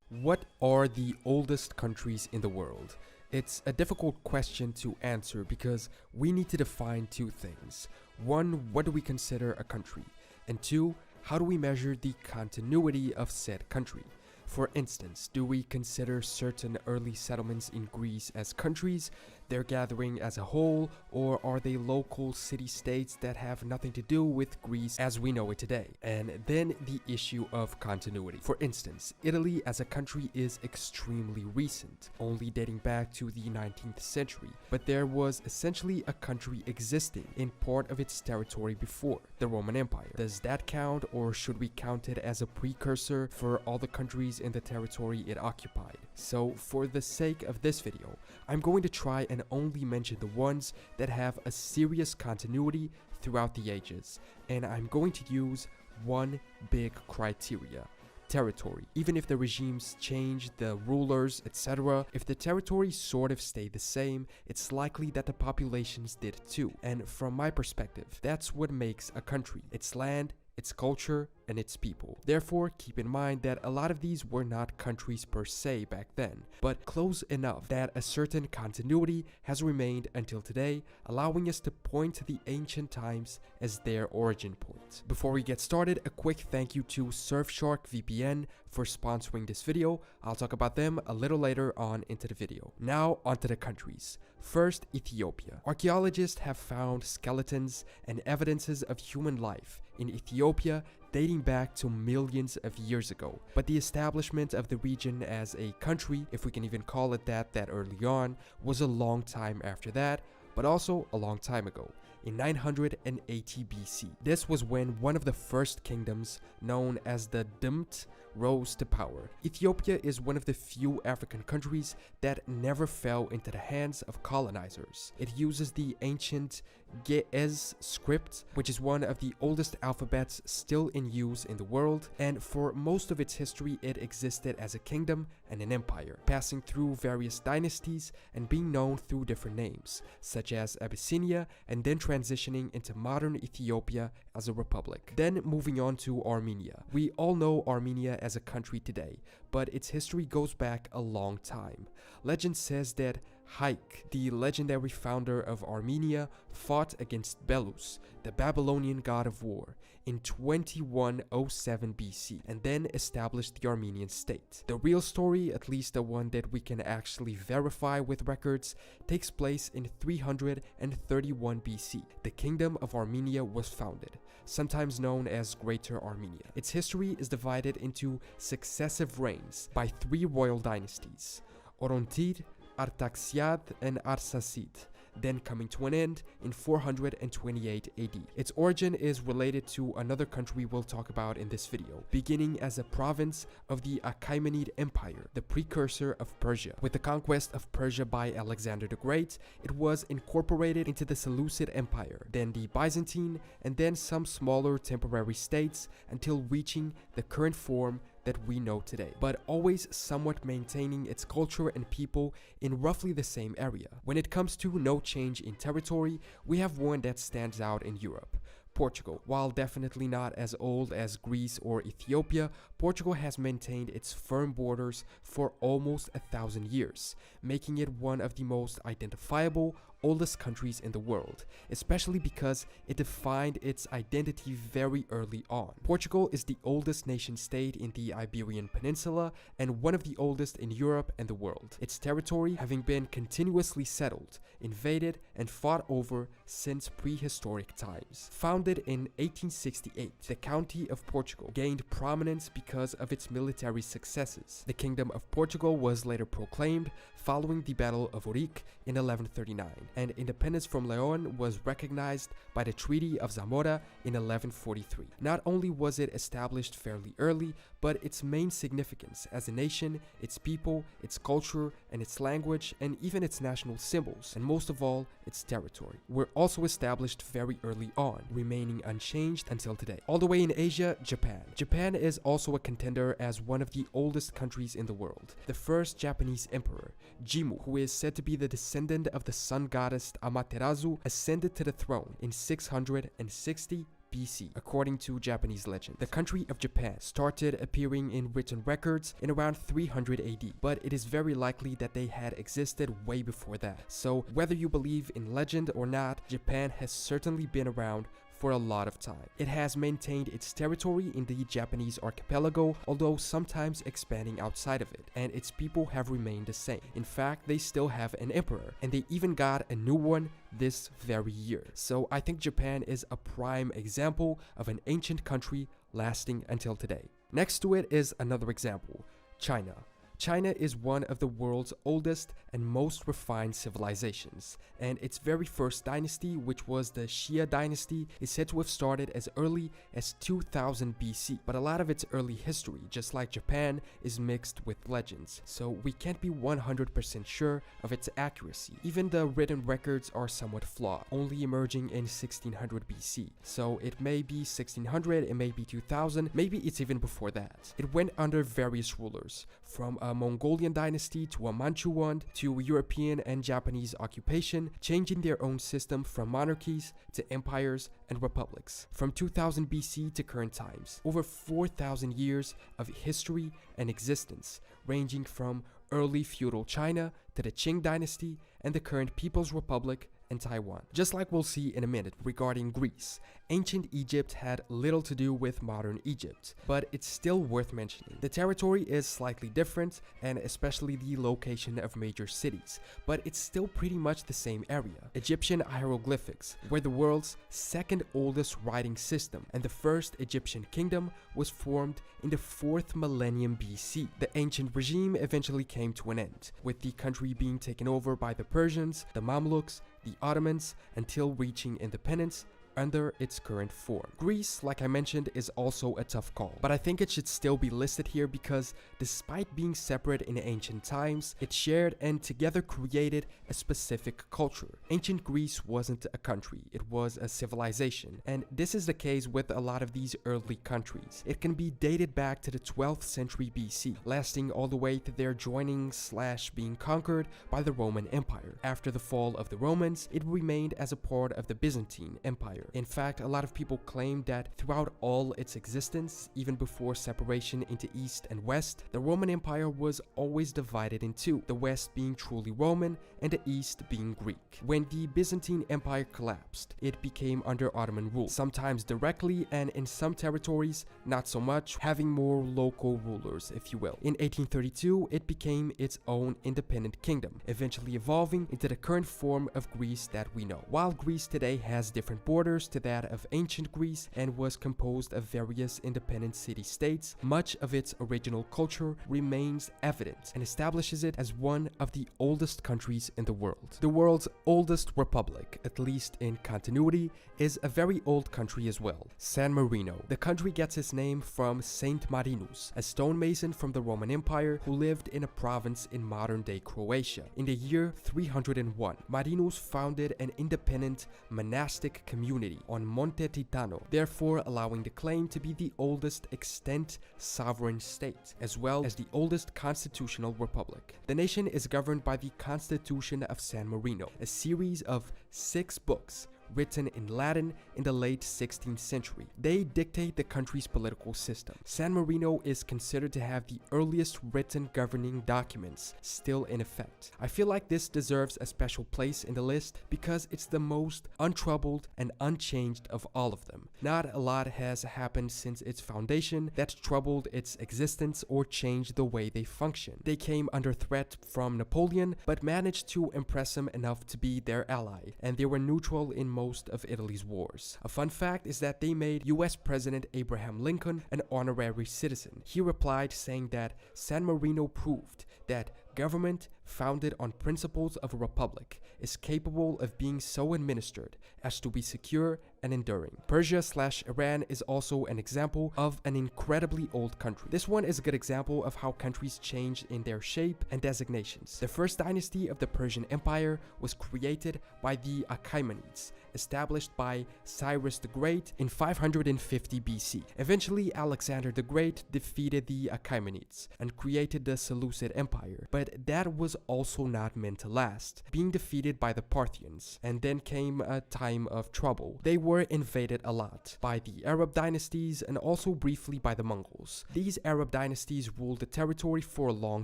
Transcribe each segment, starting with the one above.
What are the oldest countries in the world? It's a difficult question to answer because we need to define two things. One, what do we consider a country? And two, how do we measure the continuity of said country? For instance, do we consider certain early settlements in Greece as countries, their gathering as a whole, or are they local city-states that have nothing to do with Greece as we know it today? And then the issue of continuity. For instance, Italy as a country is extremely recent, only dating back to the 19th century, but there was essentially a country existing in part of its territory before, the Roman Empire. Does that count, or should we count it as a precursor for all the countries in the territory it occupied? So for the sake of this video, I'm going to try and only mention the ones that have a serious continuity throughout the ages, and I'm going to use one big criteria: territory. Even if the regimes change, the rulers, etc., if the territory sort of stayed the same, it's likely that the populations did too. And from my perspective, that's what makes a country: its land, its culture, and its people. Therefore, keep in mind that a lot of these were not countries per se back then, but close enough that a certain continuity has remained until today, allowing us to point to the ancient times as their origin point. Before we get started, a quick thank you to Surfshark VPN for sponsoring this video. I'll talk about them a little later on into the video. Now onto the countries. First, Ethiopia. Archaeologists have found skeletons and evidences of human life in Ethiopia dating back to millions of years ago, but the establishment of the region as a country, if we can even call it that early on, was a long time after that, but also a long time ago, in 980 BC. This was when one of the first kingdoms, known as the Dumt, rose to power. Ethiopia is one of the few African countries that never fell into the hands of colonizers. It uses the ancient Ge'ez script, which is one of the oldest alphabets still in use in the world, and for most of its history it existed as a kingdom and an empire, passing through various dynasties and being known through different names, such as Abyssinia, and then transitioning into modern Ethiopia as a republic. Then moving on to Armenia. We all know Armenia as a country today, but its history goes back a long time. Legend says that Haik, the legendary founder of Armenia, fought against Belus, the Babylonian god of war, in 2107 BC, and then established the Armenian state. The real story, at least the one that we can actually verify with records, takes place in 331 BC. The Kingdom of Armenia was founded, sometimes known as Greater Armenia. Its history is divided into successive reigns by three royal dynasties: Orontid, Artaxiad, and Arsacid, then coming to an end in 428 AD. Its origin is related to another country we'll talk about in this video, beginning as a province of the Achaemenid Empire, the precursor of Persia. With the conquest of Persia by Alexander the Great, it was incorporated into the Seleucid Empire, then the Byzantine, and then some smaller temporary states until reaching the current form that we know today, but always somewhat maintaining its culture and people in roughly the same area. When it comes to no change in territory, we have one that stands out in Europe: Portugal. While definitely not as old as Greece or Ethiopia, Portugal has maintained its firm borders for almost 1,000 years, making it one of the most identifiable, oldest countries in the world, especially because it defined its identity very early on. Portugal is the oldest nation state in the Iberian Peninsula and one of the oldest in Europe and the world, its territory having been continuously settled, invaded, and fought over since prehistoric times. Founded in 1868, the County of Portugal gained prominence because of its military successes. The Kingdom of Portugal was later proclaimed following the Battle of Ourique in 1139, and independence from Leon was recognized by the Treaty of Zamora in 1143. Not only was it established fairly early, but its main significance as a nation, its people, its culture, and its language, and even its national symbols, and most of all, its territory, were also established very early on, remaining unchanged until today. All the way in Asia, Japan. Japan is also a contender as one of the oldest countries in the world. The first Japanese emperor, Jimmu, who is said to be the descendant of the sun goddess Amaterasu, ascended to the throne in 660 BC, according to Japanese legend. The country of Japan started appearing in written records in around 300 AD, but it is very likely that they had existed way before that. So whether you believe in legend or not, Japan has certainly been around for a lot of time. It has maintained its territory in the Japanese archipelago, although sometimes expanding outside of it, and its people have remained the same. In fact, they still have an emperor, and they even got a new one this very year. So I think Japan is a prime example of an ancient country lasting until today. Next to it is another example, China. China is one of the world's oldest and most refined civilizations, and its very first dynasty, which was the Xia dynasty, is said to have started as early as 2000 BC. But a lot of its early history, just like Japan, is mixed with legends, so we can't be 100% sure of its accuracy. Even the written records are somewhat flawed, only emerging in 1600 BC. So it may be 1600, it may be 2000, maybe it's even before that. It went under various rulers, from a Mongolian dynasty to a Manchu one to European and Japanese occupation, changing their own system from monarchies to empires and republics. From 2000 BC to current times, over 4,000 years of history and existence, ranging from early feudal China to the Qing dynasty and the current People's Republic and Taiwan. Just like we'll see in a minute regarding Greece, ancient Egypt had little to do with modern Egypt, but it's still worth mentioning. The territory is slightly different, and especially the location of major cities, but it's still pretty much the same area. Egyptian hieroglyphics were the world's second oldest writing system, and the first Egyptian kingdom was formed in the 4th millennium BC. The ancient regime eventually came to an end, with the country being taken over by the Persians, the Mamluks, the Ottomans, until reaching independence under its current form. Greece, like I mentioned, is also a tough call, but I think it should still be listed here because despite being separate in ancient times, it shared and together created a specific culture. Ancient Greece wasn't a country, it was a civilization, and this is the case with a lot of these early countries. It can be dated back to the 12th century BC, lasting all the way to their joining / being conquered by the Roman Empire. After the fall of the Romans, it remained as a part of the Byzantine Empire. In fact, a lot of people claim that throughout all its existence, even before separation into East and West, the Roman Empire was always divided in two, the West being truly Roman and the East being Greek. When the Byzantine Empire collapsed, it became under Ottoman rule, sometimes directly and in some territories not so much, having more local rulers, if you will. In 1832, it became its own independent kingdom, eventually evolving into the current form of Greece that we know. While Greece today has different borders to that of ancient Greece and was composed of various independent city-states, much of its original culture remains evident and establishes it as one of the oldest countries in the world. The world's oldest republic, at least in continuity, is a very old country as well, San Marino. The country gets its name from Saint Marinus, a stonemason from the Roman Empire who lived in a province in modern-day Croatia. In the year 301, Marinus founded an independent monastic community on Monte Titano, therefore allowing the claim to be the oldest extant sovereign state, as well as the oldest constitutional republic. The nation is governed by the Constitution of San Marino, a series of 6 books written in Latin in the late 16th century. They dictate the country's political system. San Marino is considered to have the earliest written governing documents still in effect. I feel like this deserves a special place in the list because it's the most untroubled and unchanged of all of them. Not a lot has happened since its foundation that troubled its existence or changed the way they function. They came under threat from Napoleon, but managed to impress him enough to be their ally, and they were neutral in most of Italy's wars. A fun fact is that they made US President Abraham Lincoln an honorary citizen. He replied saying that San Marino proved that government founded on principles of a republic is capable of being so administered as to be secure and enduring. Persia/Iran is also an example of an incredibly old country. This one is a good example of how countries change in their shape and designations. The first dynasty of the Persian Empire was created by the Achaemenids, established by Cyrus the Great in 550 BC. Eventually, Alexander the Great defeated the Achaemenids and created the Seleucid Empire, but that was also not meant to last, being defeated by the Parthians, and then came a time of trouble. They were were invaded a lot by the Arab dynasties and also briefly by the Mongols. These Arab dynasties ruled the territory for a long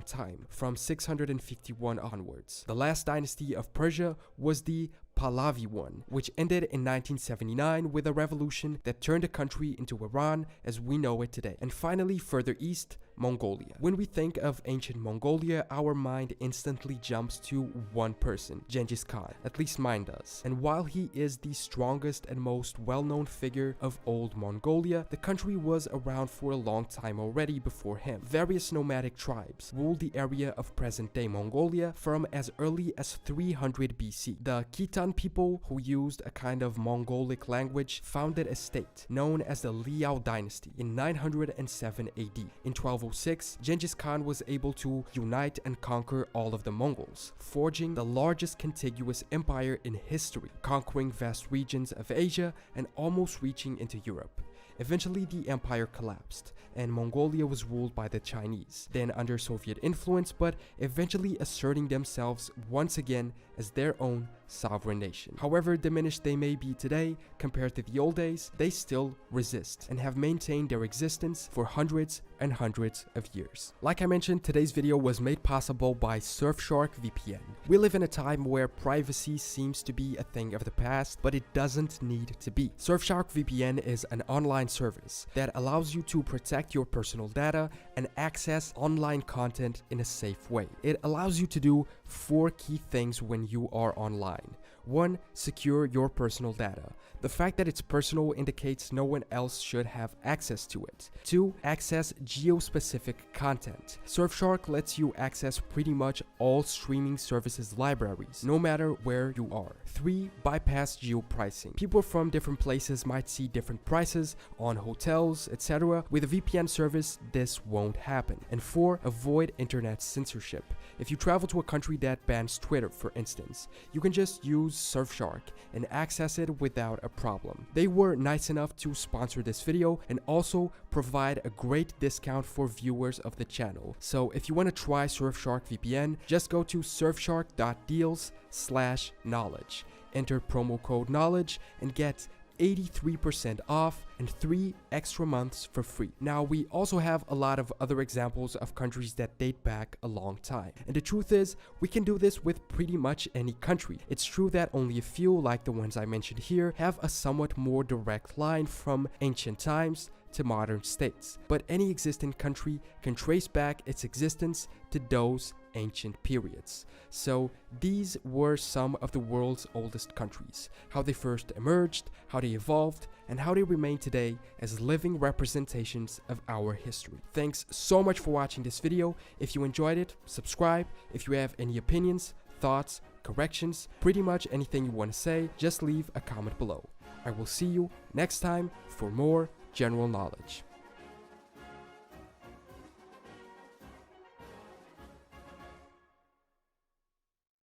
time, from 651 onwards. The last dynasty of Persia was the Pahlavi one, which ended in 1979 with a revolution that turned the country into Iran as we know it today. And finally, further east, Mongolia. When we think of ancient Mongolia, our mind instantly jumps to one person, Genghis Khan. At least mine does. And while he is the strongest and most well-known figure of old Mongolia, the country was around for a long time already before him. Various nomadic tribes ruled the area of present-day Mongolia from as early as 300 BC. The Khitan people, who used a kind of Mongolic language, founded a state known as the Liao dynasty in 907 AD. In 1206, Genghis Khan was able to unite and conquer all of the Mongols, forging the largest contiguous empire in history, conquering vast regions of Asia and almost reaching into Europe. Eventually, the empire collapsed, and Mongolia was ruled by the Chinese, then under Soviet influence, but eventually asserting themselves once again as their own sovereign nation. However diminished they may be today compared to the old days, they still resist and have maintained their existence for hundreds and hundreds of years. Like I mentioned, today's video was made possible by Surfshark VPN. We live in a time where privacy seems to be a thing of the past, but it doesn't need to be. Surfshark VPN is an online service that allows you to protect your personal data and access online content in a safe way. It allows you to do 4 key things when you are online. 1. Secure your personal data. The fact that it's personal indicates no one else should have access to it. 2. Access geo-specific content. Surfshark lets you access pretty much all streaming services libraries, no matter where you are. 3. Bypass geo-pricing. People from different places might see different prices on hotels, etc. With a VPN service, this won't happen. And 4. Avoid internet censorship. If you travel to a country that bans Twitter, for instance, you can just use Surfshark and access it without a problem. They were nice enough to sponsor this video and also provide a great discount for viewers of the channel. So if you want to try Surfshark VPN, just go to surfshark.deals/knowledge. Enter promo code knowledge and get 83% off and 3 extra months for free. Now, we also have a lot of other examples of countries that date back a long time. And the truth is, we can do this with pretty much any country. It's true that only a few, like the ones I mentioned here, have a somewhat more direct line from ancient times to modern states. But any existing country can trace back its existence to those ancient periods. So these were some of the world's oldest countries, how they first emerged, how they evolved, and how they remain today as living representations of our history. Thanks so much for watching this video. If you enjoyed it, subscribe. If you have any opinions, thoughts, corrections, pretty much anything you want to say, just leave a comment below. I will see you next time for more general knowledge.